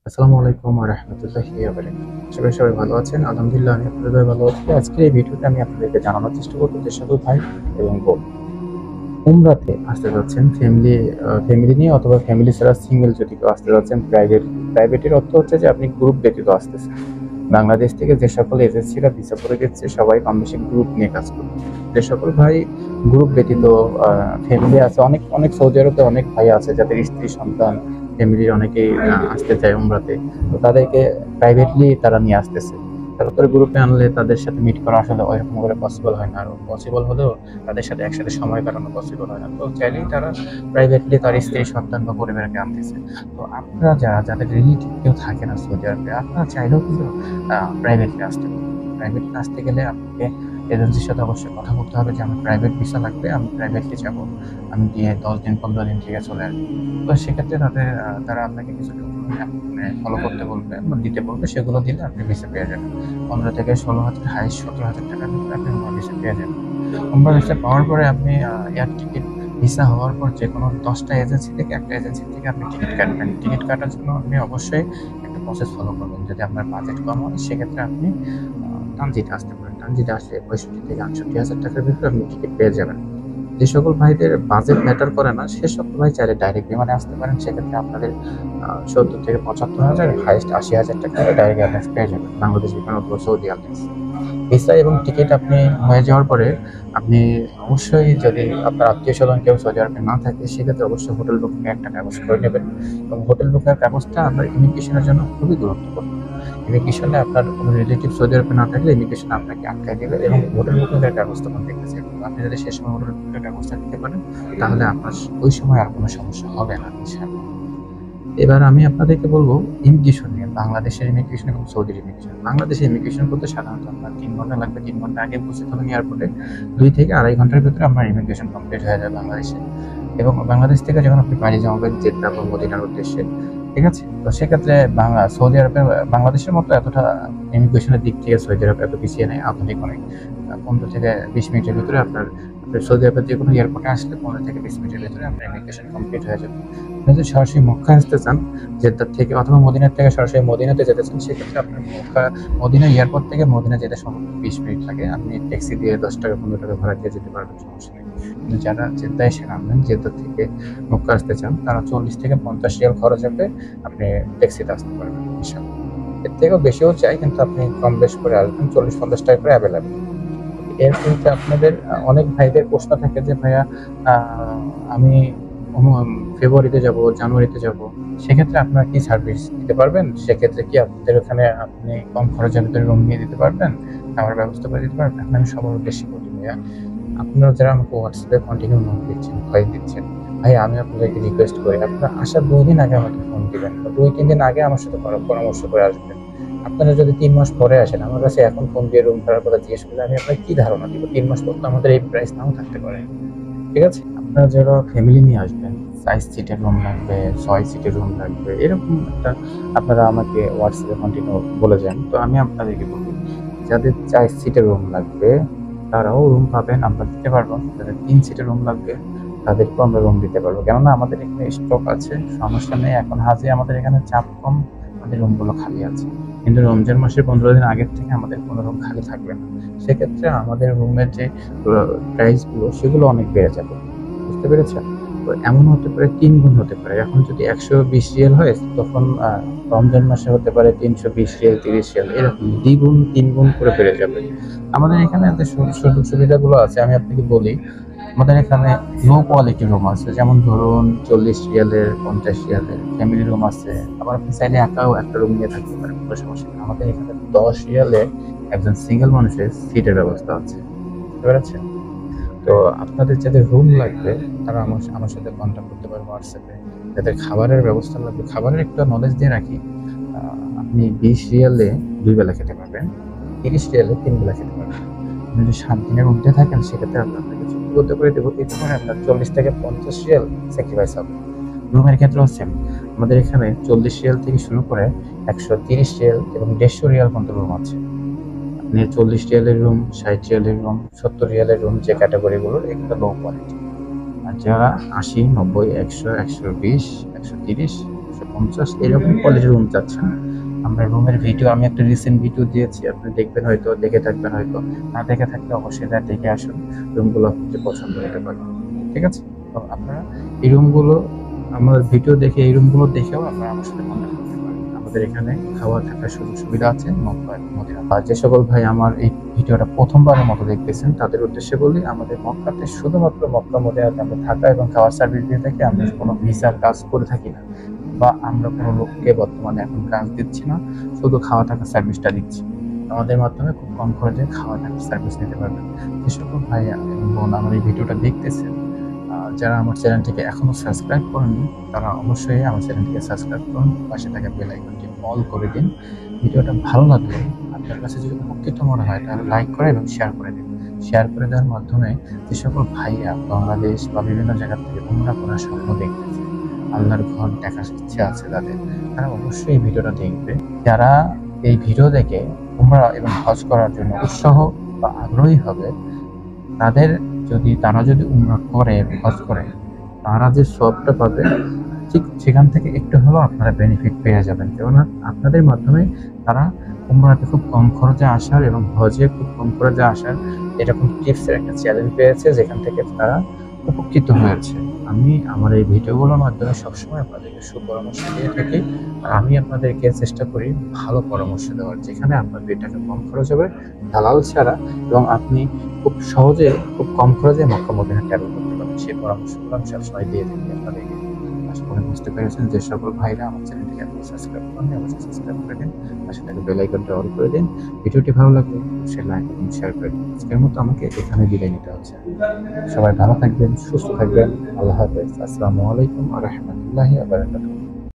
আসসালামু আলাইকুম ওয়া রাহমাতুল্লাহি ওয়া বারাকাতুহু। আশা করি সবাই ভালো আছেন। আলহামদুলিল্লাহ আমি আপনাদের দয়ায় ভালো আছি। আজকের এই ভিডিওতে আমি আপনাদেরকে জানানোর চেষ্টা করব যে সকল ভাই এবং বোন উমরাতে আসতে যাচ্ছেন ফ্যামিলি নিয়ে অথবা ফ্যামিলি ছাড়া সিঙ্গেল যদি কেউ আসতে যাচ্ছেন প্রাইভেটের অর্থ হচ্ছে যে আপনি গ্রুপ ব্যতীত আসতেছেন। বাংলাদেশ থেকে যে সকল এজেন্সিরা ভিসা করে দিচ্ছে সবাই কমবেশি গ্রুপ নিয়ে কাজ করবে। যে সকল ভাই গ্রুপ ব্যতীত ফ্যামিলি আছে, অনেক অনেক সৌদি আরবে অনেক ভাই আছে যাদের স্ত্রী সন্তান ফ্যামিলির অনেকেই আসতে চায় উমরাতে। তো তাদেরকে প্রাইভেটলি তারা নিয়ে আসতেছে। তারপরে গ্রুপে আনলে তাদের সাথে মিট করা আসলে ওইরকম করে পসিবল হয় না। আর পসিবল হলেও তাদের সাথে একসাথে সময় কাটানো পসিবল হয় না। তো চাইলেই তারা প্রাইভেটলি তার স্ত্রী সন্তান বা পরিবারকে আনতেছে। তো আপনারা যাদের রিলেটিভ কেউ থাকে না সৌদি আরবে, আপনারা চাইলেও কিন্তু প্রাইভেটলি আসতে পারেন। প্রাইভেটলি আসতে গেলে আপনাকে এজেন্সির সাথে অবশ্যই কথা বলতে হবে যে আমার প্রাইভেট ভিসা লাগবে, আমি প্রাইভেটলি যাব। আমি গিয়ে ১০ দিন ১৫ দিন থেকে চলে আসবো। তো সেক্ষেত্রে তারা আপনাকে কিছু মানে ফলো করতে বলবে বা দিতে বলবে, সেগুলো দিলে আপনি ভিসা পেয়ে যাবেন। ১৫ থেকে ১৬,০০০ হাইয়েস্ট ১৭,০০০ টাকার ভিতরে আপনি উমরা ভিসা পেয়ে যাবেন। উমরা ভিসা পাওয়ার পরে আপনি এয়ার টিকিট ভিসা হওয়ার পর যেকোনো ১০ টা এজেন্সি থেকে একটা এজেন্সি থেকে আপনি টিকিট কাটবেন। টিকিট কাটার জন্য আপনি অবশ্যই একটা প্রসেস ফলো করবেন। যদি আপনার বাজেট কম হয় সেক্ষেত্রে আপনি ট্রানজিটে আসতে পারেন। ট্রানজিটে আসলে ৬৫ থেকে ৬৮,০০০ টাকার ভিতরে আপনি টিকিট পেয়ে যাবেন। যে সকল ভাইদের বাজেট ম্যাটার করে না সে সকল ভাই চাইলে ডাইরেক্ট বিমানে আসতে পারেন। সেক্ষেত্রে আপনাদের ৭০ থেকে ৭৫,০০০, হাইয়েস্ট ৮০,০০০ টাকা ডাইরেক্ট এয়ারলাইন্স পেয়ে যাবেন। বাংলাদেশ বিমান অথবা সৌদি এয়ারলাইন্স। ভিসা এবং টিকিট আপনি হয়ে যাওয়ার পরে আপনি অবশ্যই, যদি আপনার আত্মীয়স্বজন কেউ সৌদি আরবে না থাকে সেক্ষেত্রে অবশ্যই হোটেল বুকিং এর একটা কাগজ করে নেবেন। এবং হোটেল বুকিং এর কাগজটা আপনার ইমিগ্রেশনের জন্য খুবই গুরুত্বপূর্ণ। ইমিগ্রেশনে আপনার কোনো রিলেটিভ সৌদি আরবে না থাকলে ইমিগ্রেশন আপনাকে আটকায় দিবে এবং হোটেল বুকিং এর কাগজ তখন দেখতে চাইবে। আপনি যদি সে সময় হোটেল বুকিং এর কাগজটা দিতে পারেন তাহলে আপনার ওই সময় আর কোনো সমস্যা হবে না ইনশাআল্লাহ। এবার আমি আপনাদেরকে বলবো ইমিগ্রেশন নিয়ে, বাংলাদেশের ইমিগ্রেশন এবং সৌদির ইমিগ্রেশন। বাংলাদেশে ইমিগ্রেশন করতে সাধারণত আপনার ৩ ঘন্টা লাগবে। ৩ ঘন্টা আগে পৌঁছতে হবেন এয়ারপোর্টে। ২ থেকে ২.৫ ঘন্টার ভিতরে আপনার ইমিগ্রেশন কমপ্লিট হয়ে যাবে বাংলাদেশে। এবং বাংলাদেশ থেকে যখন আপনি পাড়ি জমাবেন জেদ্দা বা মদিনার উদ্দেশ্যে, ঠিক আছে? তো সেক্ষেত্রে সৌদি আরবে বাংলাদেশের মতো এতটা ইমিগ্রেশনের দিক থেকে সৌদি আরব এত পিছিয়ে নেই, আধুনিক অনেক। ১৫ থেকে ২০ মিনিটের ভিতরে আপনার সৌদি আরবের যেকোনো এয়ারপোর্টে আসলে ১৫ থেকে ২০ মিনিটের ভিতরে আপনার ইমিগ্রেশন কমপ্লিট হয়ে যাবে। আপনি যদি সরাসরি মক্কা আসতে চান জেদ্দার থেকে অথবা মদিনার থেকে সরাসরি মদিনাতে যেতে চান, সেক্ষেত্রে আপনার মদিনা এয়ারপোর্ট থেকে মদিনা যেতে সম্ভবত ২০ মিনিট লাগে। আপনি ট্যাক্সি দিয়ে ৳১০ ৳১৫ ভাড়া দিয়ে যেতে পারবেন, সমস্যা নেই। কিন্তু যারা জেদ্দা এসে নামবেন, জেদ্দা থেকে মক্কা আসতে চান, তারা ৪০ থেকে ৫০ রিয়াল খরচ হবে। আপনি ট্যাক্সিতে আসতে পারবেন ইনশাআল্লাহ। এর থেকেও বেশিও চাই কিন্তু আপনি কম বেশ করে আসবেন, ৳৪০-৫০ করে এভেইলেবল। এর কিন্তু আপনাদের অনেক ভাইদের প্রশ্ন থাকে যে ভাইয়া আ আমি ফেব্রুয়ারিতে যাব, জানুয়ারিতে যাব। সেক্ষেত্রে আপনারা কি সার্ভিস দিতে পারবেন? সেক্ষেত্রে কি আপনাদের ওখানে আপনি কম খরচের ভিতরে রুম নিয়ে দিতে পারবেন? খাওয়ার ব্যবস্থা করে দিতে পারবেন? আমি সবার উদ্দেশ্যে বলি ভাইয়া, আপনারা যারা আমাকে হোয়াটসঅ্যাপে কন্টিনিউ নোট দিচ্ছেন, ভয়েস দিচ্ছেন, ভাই আমি আপনাদেরকে রিকোয়েস্ট করি আপনারা আসার ২ দিন আগে আমাকে ফোন দিবেন বা ২-৩ দিন আগে আমার সাথে পরামর্শ করে আসবেন। আপনারা যদি ৩ মাস পরে আসেন, আমার কাছে এখন ফোন দিয়ে রুম ভাড়ার কথা জিজ্ঞেস করলে আমি আপনাকে কি ধারণা দিব? ৩ মাস পর তো আমাদের এই প্রাইস নাও থাকতে পারে। ঠিক আছে? আপনারা যারা ফ্যামিলি নিয়ে আসবেন, ৪ সিটের রুম লাগবে, ৬ সিটের রুম লাগবে, এরকম একটা আপনারা আমাকে হোয়াটসঅ্যাপে কন্টিনিউ বলে যান। তো আমি আপনাদেরকে বলি, যাদের ৪ সিটের রুম লাগবে তারাও রুম পাবেন, আমরা দিতে পারবো। যাদের ৩ সিটের রুম লাগবে তাদেরকেও আমরা রুম দিতে পারবো। কেননা আমাদের এখানে স্টক আছে, সমস্যা নেই। এখন হাজে আমাদের এখানে চাপ কম, আমাদের রুমগুলো খালি আছে। কিন্তু রমজান মাসের ১৫ দিন আগের থেকে আমাদের কোনো রুম খালি থাকবে না। সেক্ষেত্রে আমাদের রুমের যে প্রাইস গুলো সেগুলো অনেক বেড়ে যাবে। বুঝতে পেরেছেন? তো এমন হতে পারে ৩ গুণ হতে পারে। এখন যদি ১২০ রিয়াল হয় তখন রমজান মাসে হতে পারে ৩২০ রিয়াল, ৩০ রিয়াল, এরকম দ্বিগুণ ৩ গুণ করে বেড়ে যাবে। আমাদের এখানে যে সুযোগ সুবিধাগুলো আছে আমি আপনাকে বলি। আমাদের এখানে লো কোয়ালিটি রুম আছে। যেমন ধরুন ৪০ রিয়ালের, ৫০ রিয়ালের ফ্যামিলি রুম আছে। আবার আপনি চাইলে একাও একটা রুম নিয়ে থাকতে পারেন, কোনো সমস্যা নেই। আমাদের এখানে ১০ রিয়ালে একজন সিঙ্গেল মানুষের সিটের ব্যবস্থা আছে। বুঝতে পেরেছেন? তো আপনাদের যাদের রুম লাগবে তারা আমার সাথে কন্ট্যাক্ট করতে পারবে হোয়াটসঅ্যাপে। যাদের খাবারের ব্যবস্থা লাগবে, খাবারের একটা নলেজ দিয়ে রাখি। আ আপনি ২০ রিয়ালে ২ বেলা খেতে পারবেন, ৩০ রিয়ালে ৩ বেলা খেতে পারবেন। আপনি যদি ৭ দিনের মধ্যে থাকেন সেক্ষেত্রে আমরা আপনাকে চুক্তিবদ্ধ করে দেব। এতে করে আপনার ৪০ থেকে ৫০ রিয়াল স্যাক্রিফাইস হবে। রুমের ক্ষেত্রেও সেম। আমাদের এখানে ৪০ রিয়াল থেকে শুরু করে ১৩০ রিয়াল এবং ১৫০ রিয়াল পর্যন্ত রুম আছে। আপনি ৪০ রিয়ালের রুম, ৬০ রিয়ালের রুম, ৭০ রিয়ালের রুম, যে ক্যাটাগরিগুলোর এগুলো লো কোয়ালিটি। আর যারা ৮০, ৯০, ১০০, ১২০, ১৩০, 50 এরকম কোয়ালিটির রুম চাচ্ছেন, আমরা রুমের ভিডিও, আমি একটা রিসেন্ট ভিডিও দিয়েছি, আপনি দেখবেন হয়তো, দেখে থাকবেন হয়তো, না দেখে থাকলে অবশ্যই তা দেখে আসুন, রুমগুলো আপনাদের পছন্দ হতে পারে। ঠিক আছে? তো আপনারা এই রুমগুলো, আমার ভিডিও দেখে এই রুমগুলো দেখেও আপনারা আমার সাথে কন্ট্যাক্ট করতে পারেন। আমাদের এখানে খাওয়া থাকার সুযোগ সুবিধা আছে মক্কা এবং মদিনা। আর যে সকল ভাই আমার এই ভিডিওটা প্রথমবারের মতো দেখতেছেন তাদের উদ্দেশ্যে বলি, আমাদের মক্কাতে শুধুমাত্র মক্কা মদিনাতে আমরা থাকা এবং খাওয়ার সার্ভিস দিয়ে থাকি, আমরা কোনো ভিসার কাজ করে থাকি না, বা আমরা কোনো লোককে বর্তমানে এখন কাজ দিচ্ছি না, শুধু খাওয়া থাকার সার্ভিসটা দিচ্ছি। আমাদের মাধ্যমে খুব কম খরচে খাওয়া থাকার সার্ভিস নিতে পারবেন। যে সকল ভাই এবং বোন আমার এই ভিডিওটা দেখতেছেন, যারা আমার চ্যানেলটিকে এখনো সাবস্ক্রাইব করেননি তারা অবশ্যই আমার চ্যানেলটিকে সাবস্ক্রাইব করুন, পাশে থাকা বেল আইকনটি অল করে দিন। ভিডিওটা ভালো লাগলে, আপনার কাছে যদি উপকৃত মনে হয় তাহলে লাইক করে এবং শেয়ার করে দিন। শেয়ার করে দেওয়ার মাধ্যমে যে সকল ভাইয়া বাংলাদেশ বা বিভিন্ন জায়গা থেকে উমরা করার স্বপ্ন দেখতেছে, আল্লাহর ঘর দেখার ইচ্ছে আছে তাদের, তারা অবশ্যই এই ভিডিওটা দেখবে। যারা এই ভিডিও দেখে উমরা এবং হজ করার জন্য উৎসাহ বা আগ্রহী হবে, তারা যদি উমরা করে, হজ করে, তারা যে সবটা পাবে, ঠিক সেখান থেকে একটু হলেও আপনারা বেনিফিট পেয়ে যাবেন। কেননা আপনাদের মাধ্যমে তারা উমরাতে খুব কম খরচে আসার এবং হজে খুব কম খরচে আসার এরকম টিপসের একটা চ্যালেঞ্জ পেয়েছে, যেখান থেকে তারা উপকৃত হয়েছে। আমি আমার এই ভিডিওগুলোর মাধ্যমে সবসময় আপনাদেরকে সুপরামর্শ দিয়ে থাকি, আর আমি আপনাদেরকে চেষ্টা করি ভালো পরামর্শ দেওয়ার, যেখানে আপনার 2 টাকা কম খরচ হবে দালাল ছাড়া, এবং আপনি খুব সহজে, খুব কম খরচে মক্কা মদিনা ট্রাভেল করতে পারবেন। সেই পরামর্শগুলো আমি সবসময় দিয়ে থাকি আপনাদেরকে। আশা করি বুঝতে পেরেছেন। যে সকল ভাইরা আমার চ্যানেলটিকে এখনো সাবস্ক্রাইব করেননি অবশ্যই সাবস্ক্রাইব করে দিন, পাশে থাকা বেল আইকনটা অন করে দিন। ভিডিওটি ভালো লাগলে অবশ্যই লাইক এবং শেয়ার করে দিন। আজকের মতো আমাকে এখানে বিদায় নিতে হচ্ছে। সবাই ভালো থাকবেন, সুস্থ থাকবেন। আল্লাহ হাফেজ। আসসালামু আলাইকুম ওয়া রাহমাতুল্লাহি ওয়া বারাকাতুহু।